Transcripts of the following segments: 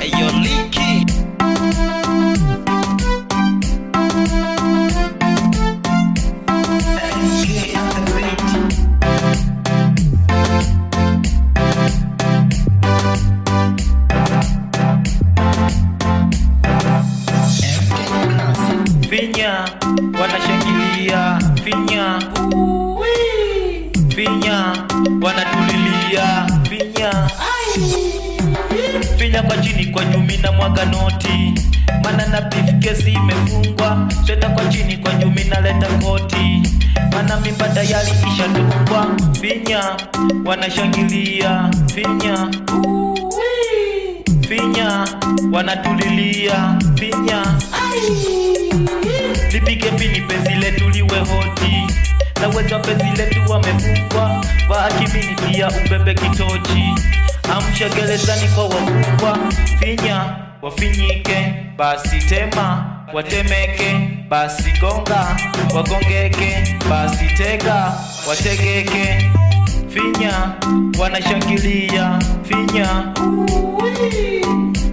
Ayo Liki. Finya, wanashangilia. Finya, finya, wanatulilia. Finya, finya kwa chini kwa jumi na mwaga noti. Mana na briefcase imefungwa. Sweta kwa chini kwa jumi na leta koti. Mana mimba tayari ishatungwa. Finya, wanashangilia. Finya, finya, wanatulilia. Finya, lipike pini penzi letu liwe hoti. Na weza penzi letu wamefungwa. Waakimini pia ubebe kitochi. Amsha gerezani kwa wafungwa. Finya, wafinyike, basi tema. Watemeke, basi gonga. Wagongeke, basi tega. Wategeke. Finya, wanashangilia. Finya,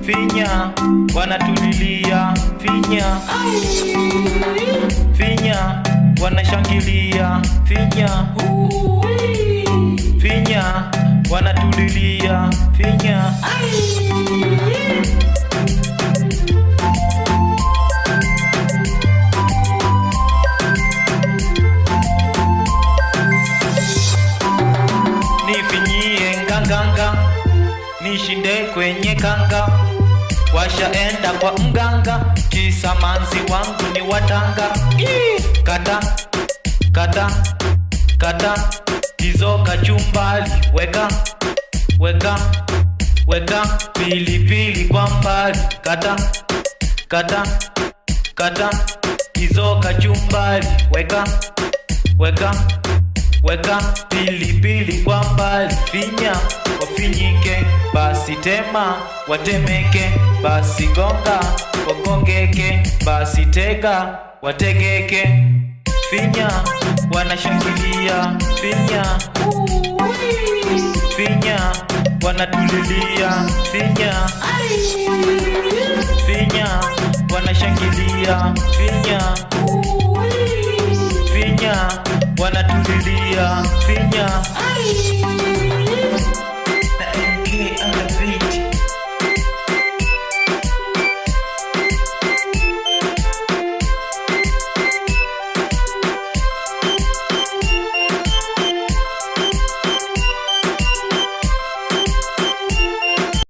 finya, wanatulilia. Finya, finya, wanashangilia. Finya, finya, wanatulilia. Finya, nifinyie nganganga, nishinde kwenye kanga. Washaenda kwa mganga, kisa manzi wangu ni watanga. Kata, kata, kata, hizo kachumbali. Weka, weka, weka, pilipili kwa mbali. Kata, kata, kata, hizo kachumbali. Weka, weka, weka, pilipili kwa mbali. Finya, wafinyike, basi tema. Watemeke, basi gonga. Wagongeke, basi tega. Wategeke. Finya, wanashangilia. Finya, finya, wanatulilia. Finya, finya, wanashangilia. Finya, finya, wanatulilia. Finya.